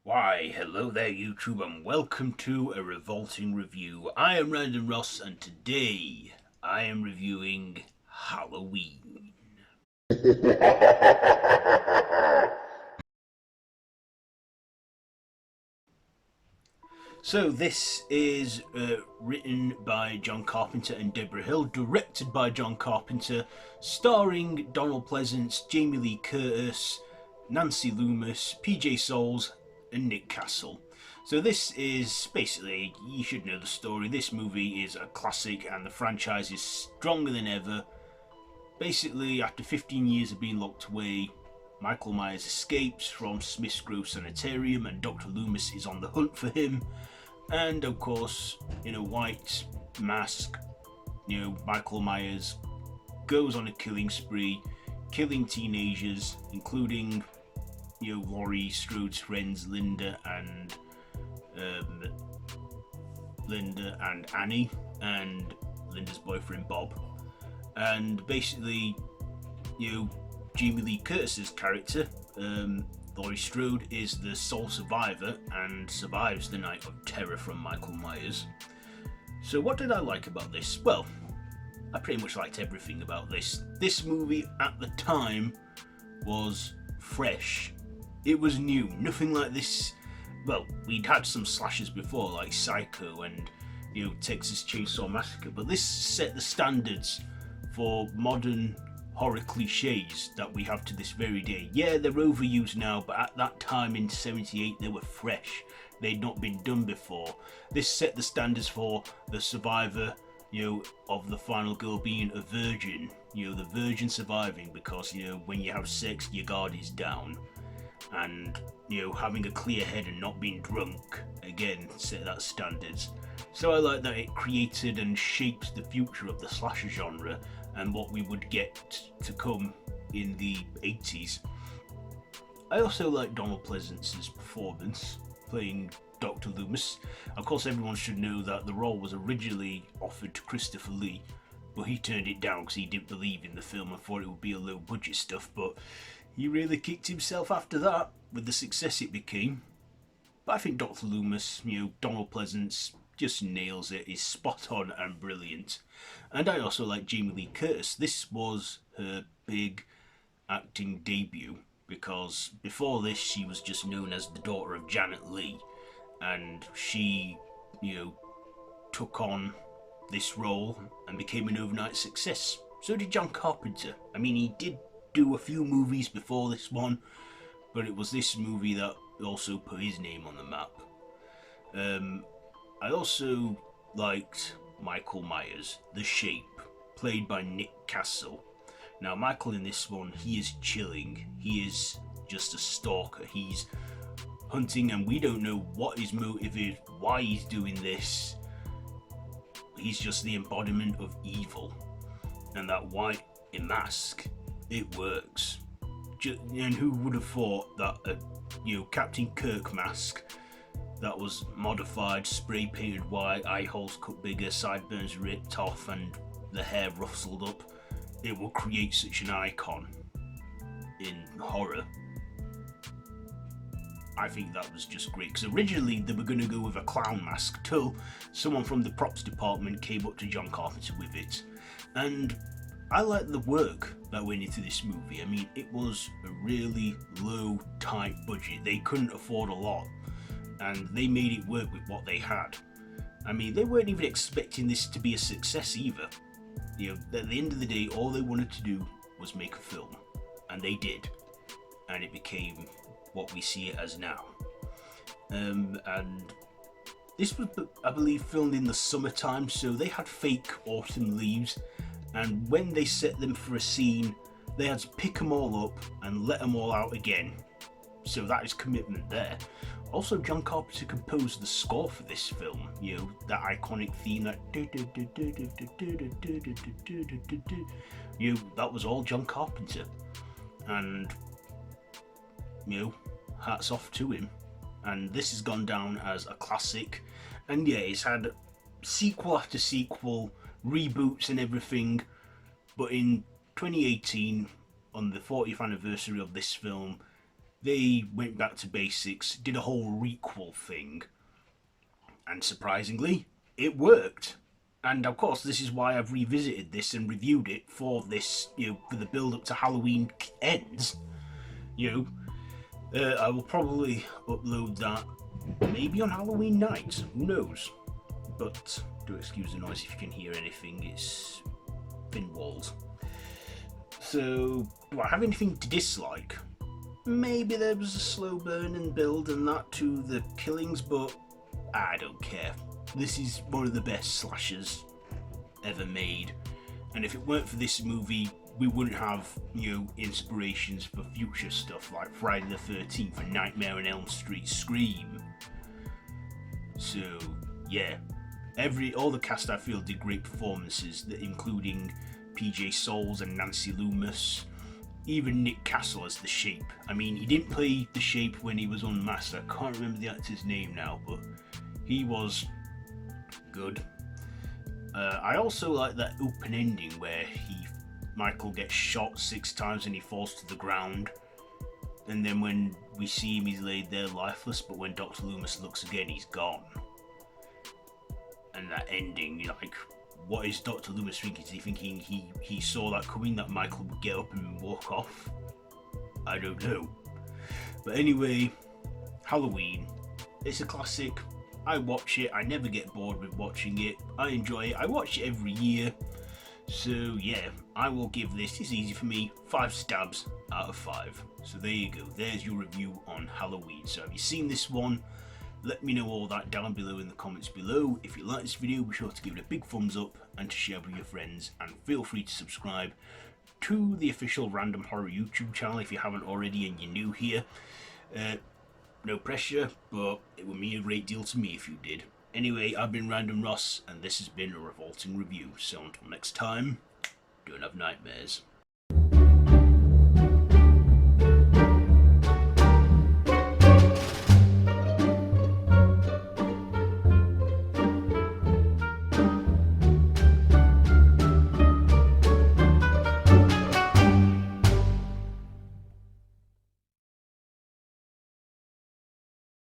Why, hello there YouTube and welcome to a Revolting review. I am Random Ross and today I am reviewing Halloween. So this is written by John Carpenter and Deborah Hill, directed by John Carpenter, starring Donald Pleasance, Jamie Lee Curtis, Nancy Loomis, PJ Souls, and Nick Castle. So this is basically, you should know the story. This movie is a classic and the franchise is stronger than ever. Basically, after 15 years of being locked away, Michael Myers escapes from Smith's Grove Sanitarium and Dr. Loomis is on the hunt for him. And of course, in a white mask, Michael Myers goes on a killing spree, killing teenagers, including, Laurie Strode's friends Linda and Annie, and Linda's boyfriend Bob. And basically, Jamie Lee Curtis's character, Laurie Strode, is the sole survivor and survives the night of terror from Michael Myers. So what did I like about this? Well, I pretty much liked everything about this. This movie at the time was fresh. It was new. Nothing like this. Well, we'd had some slashes before, like Psycho and Texas Chainsaw Massacre, but this set the standards for modern horror cliches that we have to this very day. Yeah, they're overused now, but at that time in '78 they were fresh. They'd not been done before. This set the standards for the survivor, of the final girl being a virgin. The virgin surviving because, when you have sex, your guard is down. And, having a clear head and not being drunk, again, set that standards. So I like that it created and shaped the future of the slasher genre and what we would get to come in the 80s. I also like Donald Pleasance's performance playing Dr. Loomis. Of course, everyone should know that the role was originally offered to Christopher Lee, but he turned it down because he didn't believe in the film and thought it would be a low budget stuff, but he really kicked himself after that with the success it became. But I think Dr. Loomis, Donald Pleasance, just nails it. He's spot on and brilliant. And I also like Jamie Lee Curtis. This was her big acting debut because before this she was just known as the daughter of Janet Leigh, and she, took on this role and became an overnight success. So did John Carpenter. I mean, he did do a few movies before this one, but it was this movie that also put his name on the map. I also liked Michael Myers, the Shape, played by Nick Castle. Now, Michael in this one, he is chilling. He is just a stalker. He's hunting, and we don't know what his motive is, why he's doing this. He's just the embodiment of evil. And that white mask, it works. And who would have thought that a Captain Kirk mask that was modified, spray painted white, eye holes cut bigger, sideburns ripped off, and the hair rustled up, it will create such an icon in horror. I think that was just great, because originally they were going to go with a clown mask till someone from the props department came up to John Carpenter with it. And I like the work that went into this movie. I mean, it was a really low, tight budget. They couldn't afford a lot, and they made it work with what they had. I mean, they weren't even expecting this to be a success either. At the end of the day, all they wanted to do was make a film, and they did, and it became what we see it as now. And this was, I believe, filmed in the summertime, so they had fake autumn leaves, and when they set them for a scene, they had to pick them all up and let them all out again. So that is commitment there. Also, John Carpenter composed the score for this film, that iconic theme, that was all John Carpenter. And, hats off to him. And this has gone down as a classic. And yeah, it's had sequel after sequel, reboots and everything. But in 2018, on the 40th anniversary of this film, They went back to basics, did a whole requel thing, and surprisingly, it worked. And of course, this is why I've revisited this and reviewed it for this, for the build up to Halloween ends. I will probably upload that maybe on Halloween night, who knows. But do excuse the noise if you can hear anything, it's thin walls. So, do I have anything to dislike? Maybe there was a slow burn and build and that to the killings, but I don't care. This is one of the best slashers ever made, and if it weren't for this movie, we wouldn't have, inspirations for future stuff like Friday the 13th and Nightmare on Elm Street, Scream. So, yeah, all the cast I feel did great performances, including PJ Souls and Nancy Loomis, even Nick Castle as the Shape. I mean, he didn't play the Shape when he was unmasked. I can't remember the actor's name now, but he was good. I also like that open ending where Michael gets shot 6 times and he falls to the ground, and then when we see him, he's laid there lifeless, but when Dr. Loomis looks again, he's gone. And that ending, what is Dr. Loomis thinking? Is he thinking he saw that coming, that Michael would get up and walk off? I don't know. But anyway, Halloween, it's a classic. I watch it, I never get bored with watching it, I enjoy it, I watch it every year. So yeah, I will give this, it's easy for me, 5 stabs out of 5. So there you go, there's your review on Halloween. So have you seen this one? Let me know all that down below in the comments below. If you like this video, be sure to give it a big thumbs up and to share with your friends, and feel free to subscribe to the official Random Horror YouTube channel if you haven't already and you're new here. No pressure, but it would mean a great deal to me if you did. Anyway, I've been Random Ross, and this has been a Revolting review. So until next time, don't have nightmares.